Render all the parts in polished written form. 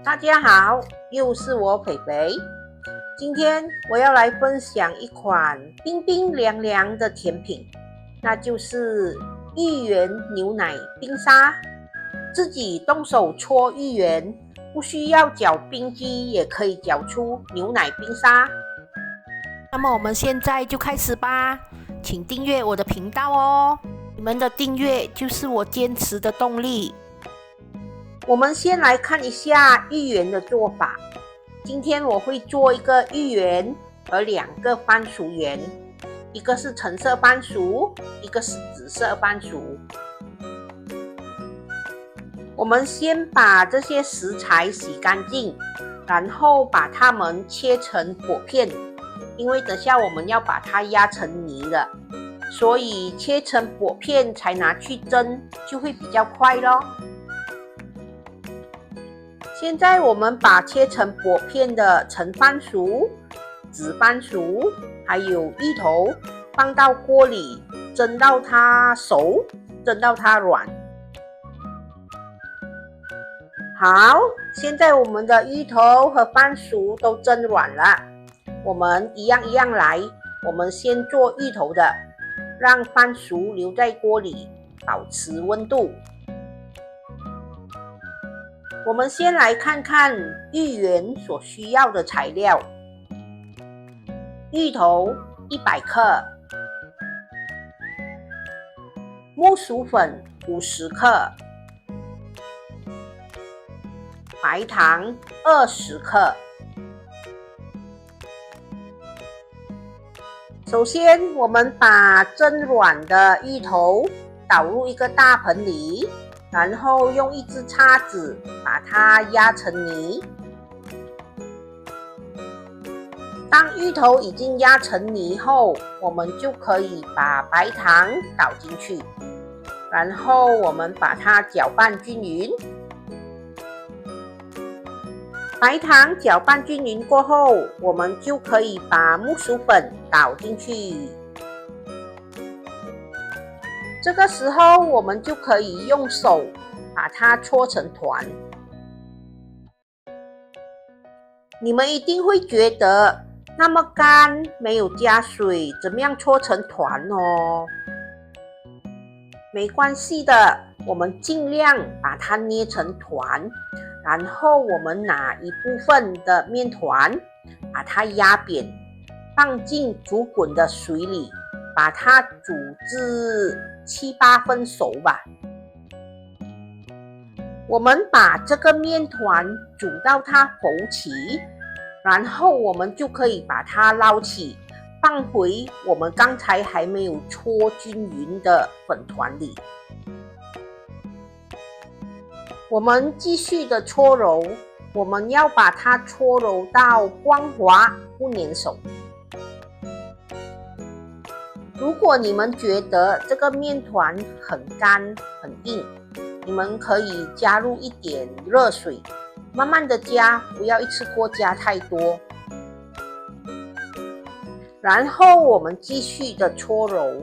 大家好，又是我培培。今天我要来分享一款冰冰凉凉的甜品，那就是芋圆牛奶冰沙。自己动手搓芋圆，不需要搅冰机也可以搅出牛奶冰沙。那么我们现在就开始吧，请订阅我的频道哦，你们的订阅就是我坚持的动力。我们先来看一下芋圆的做法。今天我会做一个芋圆和2个番薯圆，一个是橙色番薯，一个是紫色番薯。我们先把这些食材洗干净，然后把它们切成薄片，因为等下我们要把它压成泥了，所以切成薄片才拿去蒸，就会比较快咯。现在我们把切成薄片的橙番薯、紫番薯还有芋头放到锅里蒸到它熟，蒸到它软。好，现在我们的芋头和番薯都蒸软了，我们一样一样来。我们先做芋头的，让番薯留在锅里保持温度。我们先来看看芋圆所需要的材料：芋头100克，木薯粉50克，白糖20克。首先，我们把蒸软的芋头倒入一个大盆里，然后用一只叉子把它压成泥。当芋头已经压成泥后，我们就可以把白糖倒进去，然后我们把它搅拌均匀。白糖搅拌均匀过后，我们就可以把木薯粉倒进去。这个时候，我们就可以用手把它搓成团。你们一定会觉得那么干，没有加水，怎么样搓成团哦？没关系的，我们尽量把它捏成团，然后我们拿一部分的面团，把它压扁，放进煮滚的水里，把它煮至7、8分熟吧。我们把这个面团煮到它浮起，然后我们就可以把它捞起，放回我们刚才还没有搓均匀的粉团里。我们继续的搓揉，我们要把它搓揉到光滑不粘手。如果你们觉得这个面团很干很硬，你们可以加入一点热水，慢慢的加，不要一次过加太多。然后我们继续的搓揉，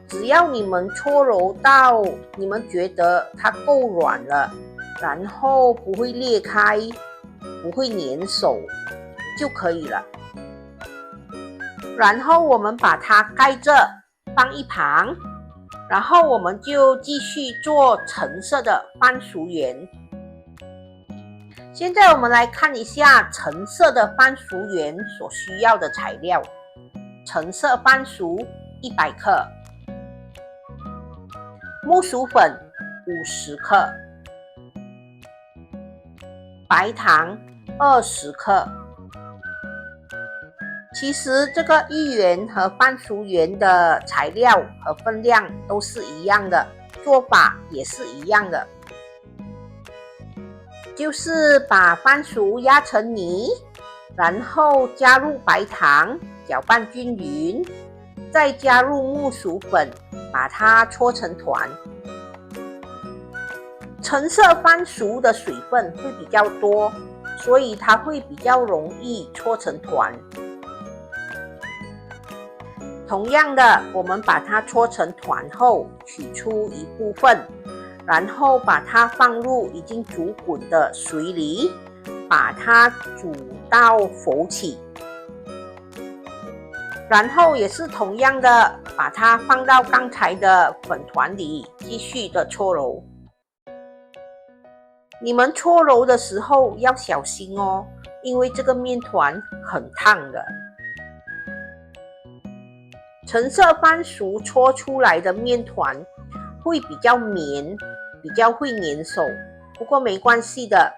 只要你们搓揉到你们觉得它够软了，然后不会裂开，不会粘手就可以了。然后我们把它盖着放一旁，然后我们就继续做橙色的番薯圆。现在我们来看一下橙色的番薯圆所需要的材料：橙色番薯100克，木薯粉50克，白糖20克。其实这个芋圆和番薯圆的材料和分量都是一样的，做法也是一样的，就是把番薯压成泥，然后加入白糖搅拌均匀，再加入木薯粉把它搓成团。橙色番薯的水分会比较多，所以它会比较容易搓成团。同样的，我们把它搓成团后，取出一部分，然后把它放入已经煮滚的水里，把它煮到浮起，然后也是同样的，把它放到刚才的粉团里，继续的搓揉。你们搓揉的时候要小心哦，因为这个面团很烫的。橙色番薯搓出来的面团会比较绵，比较会粘手，不过没关系的，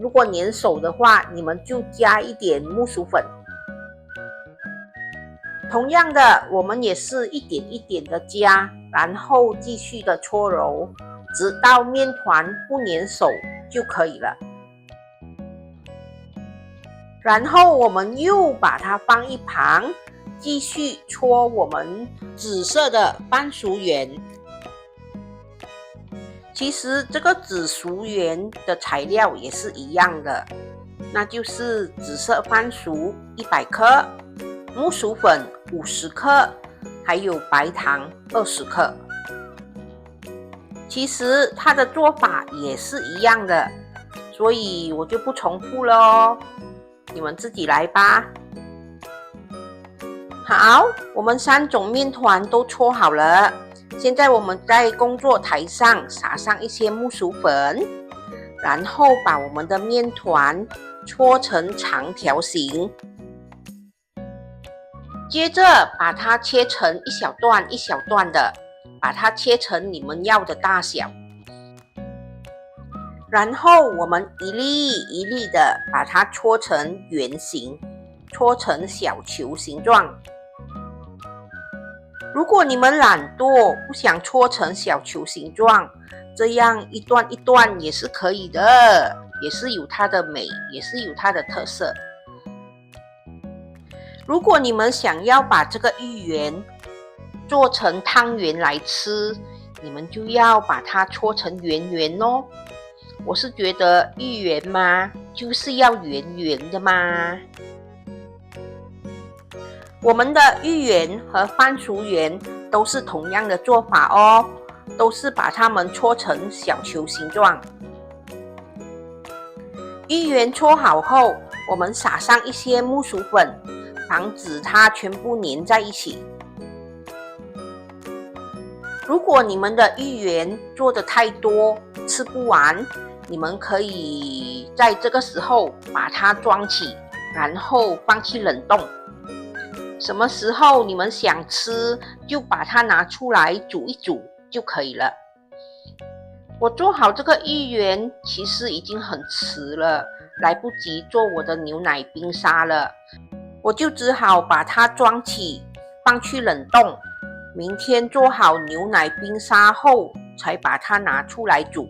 如果粘手的话，你们就加一点木薯粉。同样的，我们也是一点一点的加，然后继续的搓揉，直到面团不粘手就可以了。然后我们又把它放一旁，继续搓我们紫色的番薯圆。其实这个紫薯圆的材料也是一样的，那就是紫色番薯100克，木薯粉50克，还有白糖20克。其实它的做法也是一样的，所以我就不重复了哦，你们自己来吧。好，我们3种面团都搓好了，现在我们在工作台上撒上一些木薯粉，然后把我们的面团搓成长条形，接着把它切成一小段一小段的，把它切成你们要的大小，然后我们一粒一粒的把它搓成圆形，搓成小球形状。如果你们懒惰，不想搓成小球形状，这样一段一段也是可以的，也是有它的美，也是有它的特色。如果你们想要把这个芋圆做成汤圆来吃，你们就要把它搓成圆圆哦。我是觉得芋圆嘛，就是要圆圆的嘛。我们的芋圆和番薯圆都是同样的做法哦，都是把它们搓成小球形状。芋圆搓好后，我们撒上一些木薯粉，防止它全部粘在一起。如果你们的芋圆做的太多，吃不完，你们可以在这个时候把它装起，然后放去冷冻。什么时候你们想吃，就把它拿出来煮一煮就可以了。我做好这个芋圆其实已经很迟了，来不及做我的牛奶冰沙了，我就只好把它装起，放去冷冻。明天做好牛奶冰沙后，才把它拿出来煮。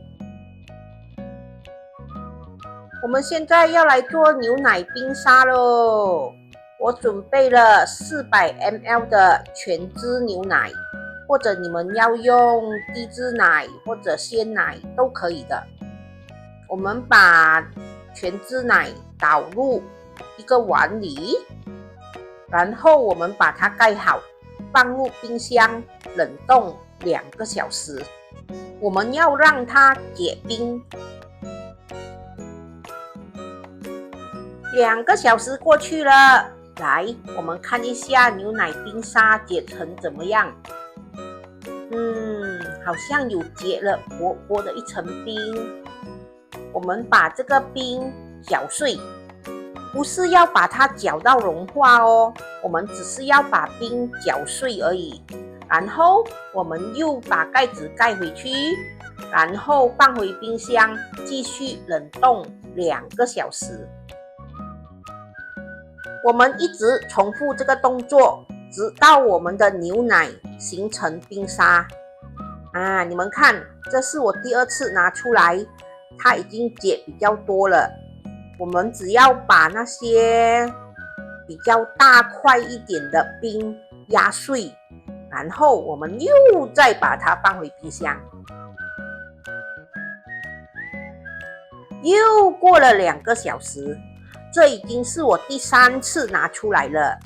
我们现在要来做牛奶冰沙咯。我准备了400 ml 的全脂牛奶，或者你们要用低脂奶或者鲜奶都可以的。我们把全脂奶倒入一个碗里，然后我们把它盖好，放入冰箱冷冻2个小时。我们要让它结冰。2个小时过去了，来，我们看一下牛奶冰沙结成怎么样？好像有结了薄薄的一层冰。我们把这个冰搅碎，不是要把它搅到融化哦，我们只是要把冰搅碎而已。然后我们又把盖子盖回去，然后放回冰箱，继续冷冻2个小时。我们一直重复这个动作，直到我们的牛奶形成冰沙。你们看，这是我第2次拿出来，它已经结比较多了。我们只要把那些比较大块一点的冰压碎，然后我们又再把它放回冰箱。又过了2个小时，这已经是我第3次拿出来了。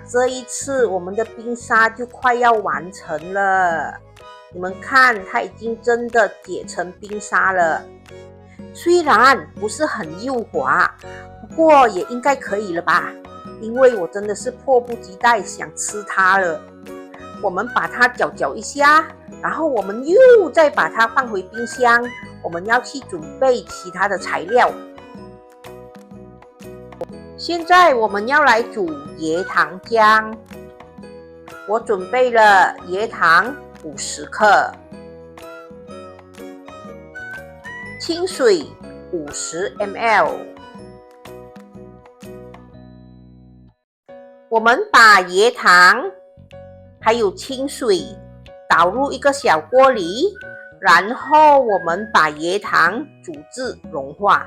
这一次我们的冰沙就快要完成了。你们看，它已经真的结成冰沙了。虽然不是很幼滑，不过也应该可以了吧？因为我真的是迫不及待想吃它了。我们把它搅一下，然后我们又再把它放回冰箱。我们要去准备其他的材料。现在我们要来煮椰糖浆。我准备了椰糖50克，清水50 ml。我们把椰糖还有清水倒入一个小锅里，然后我们把椰糖煮至融化。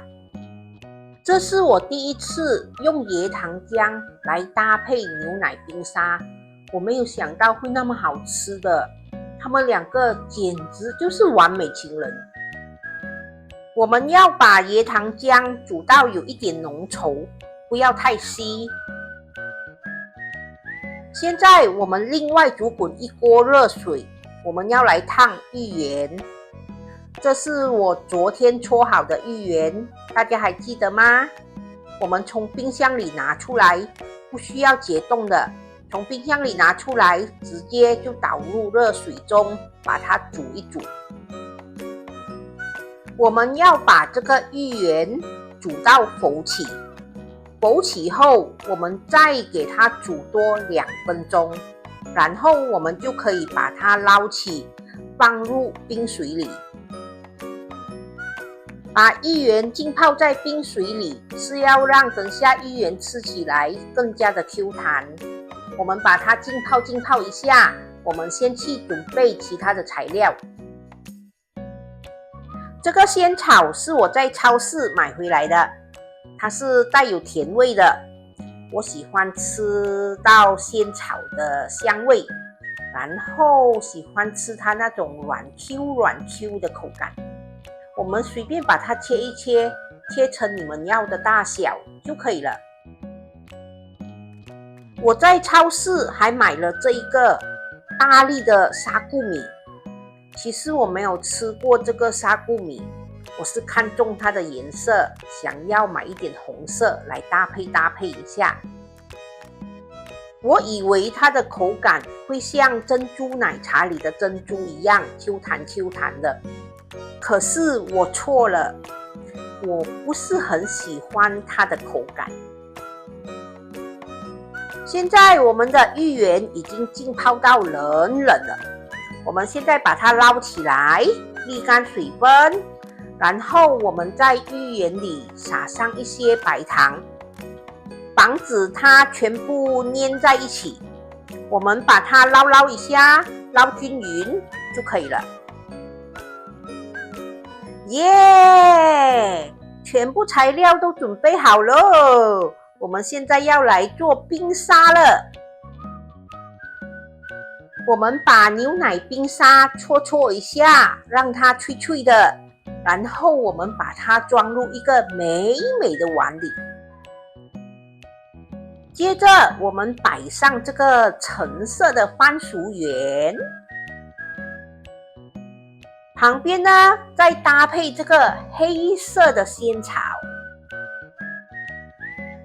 这是我第一次用椰糖浆来搭配牛奶冰沙，我没有想到会那么好吃的，他们两个简直就是完美情人。我们要把椰糖浆煮到有一点浓稠，不要太稀。现在我们另外煮滚一锅热水，我们要来烫芋圆。这是我昨天搓好的芋圆，大家还记得吗？我们从冰箱里拿出来，不需要解冻的，从冰箱里拿出来，直接就倒入热水中，把它煮一煮。我们要把这个芋圆煮到浮起，浮起后，我们再给它煮多2分钟，然后我们就可以把它捞起，放入冰水里。把芋圆浸泡在冰水里，是要让等下芋圆吃起来更加的 Q 弹。我们把它浸泡一下，我们先去准备其他的材料。这个仙草是我在超市买回来的，它是带有甜味的，我喜欢吃到仙草的香味，然后喜欢吃它那种软 Q 的口感。我们随便把它切一切，切成你们要的大小就可以了。我在超市还买了这一个大粒的沙谷米，其实我没有吃过这个沙谷米，我是看中它的颜色，想要买一点红色来搭配一下。我以为它的口感会像珍珠奶茶里的珍珠一样 Q 弹的，可是我错了，我不是很喜欢它的口感。现在我们的芋圆已经浸泡到冷了，我们现在把它捞起来，沥干水分，然后我们在芋圆里撒上一些白糖，防止它全部粘在一起。我们把它捞一下，捞均匀就可以了。耶！全部材料都准备好了，我们现在要来做冰沙了。我们把牛奶冰沙搓一下，让它脆脆的，然后我们把它装入一个美美的碗里。接着我们摆上这个橙色的番薯圆，旁边呢再搭配这个黑色的仙草，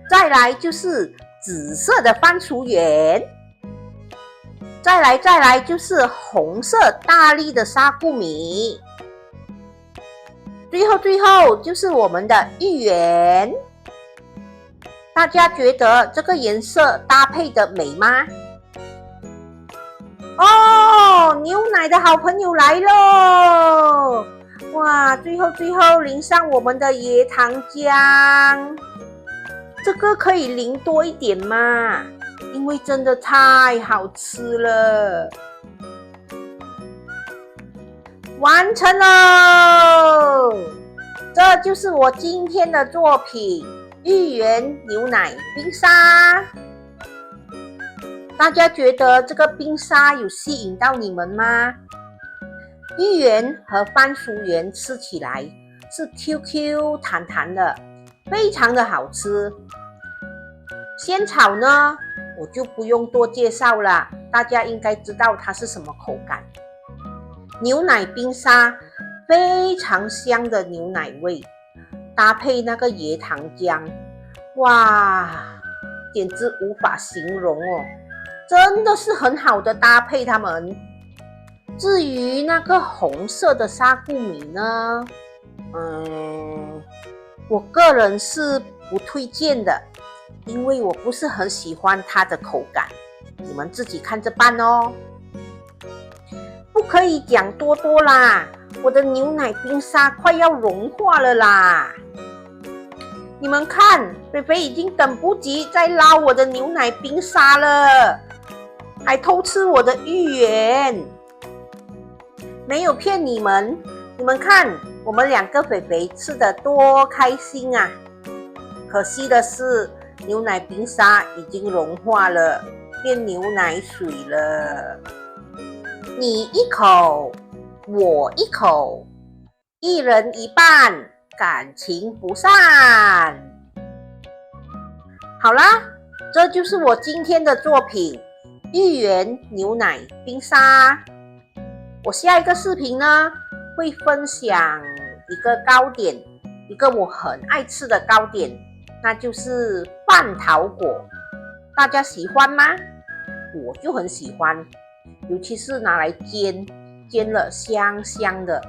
再来就是紫色的番薯圆，再来就是红色大粒的沙谷米，最后就是我们的芋圆。大家觉得这个颜色搭配的美吗？哦，牛奶的好朋友来咯！哇，最后淋上我们的椰糖浆，这个可以淋多一点嘛，因为真的太好吃了。完成了，这就是我今天的作品。芋圆牛奶冰沙，大家觉得这个冰沙有吸引到你们吗？芋圆和番薯圆吃起来是 QQ 弹的，非常的好吃。仙草呢，我就不用多介绍了，大家应该知道它是什么口感。牛奶冰沙非常香的牛奶味，搭配那个椰糖浆，哇，简直无法形容哦，真的是很好的搭配它们。至于那个红色的沙谷米呢，我个人是不推荐的，因为我不是很喜欢它的口感，你们自己看着办哦。不可以讲多多啦，我的牛奶冰沙快要融化了啦！你们看，菲菲已经等不及再捞我的牛奶冰沙了，还偷吃我的芋圆。没有骗你们，你们看我们2个菲菲吃得多开心啊！可惜的是，牛奶冰沙已经融化了，变牛奶水了。你一口，我一口，一人一半，感情不散。好啦，这就是我今天的作品——芋圆牛奶冰沙。我下一个视频呢，会分享一个糕点，一个我很爱吃的糕点，那就是饭桃果。大家喜欢吗？我就很喜欢，尤其是拿来煎，煎了香香的，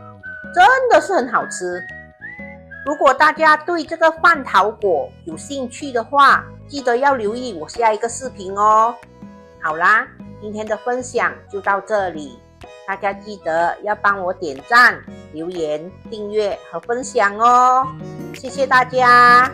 真的是很好吃。如果大家对这个饭桃果有兴趣的话，记得要留意我下一个视频哦。好啦，今天的分享就到这里，大家记得要帮我点赞、留言、订阅和分享哦，谢谢大家。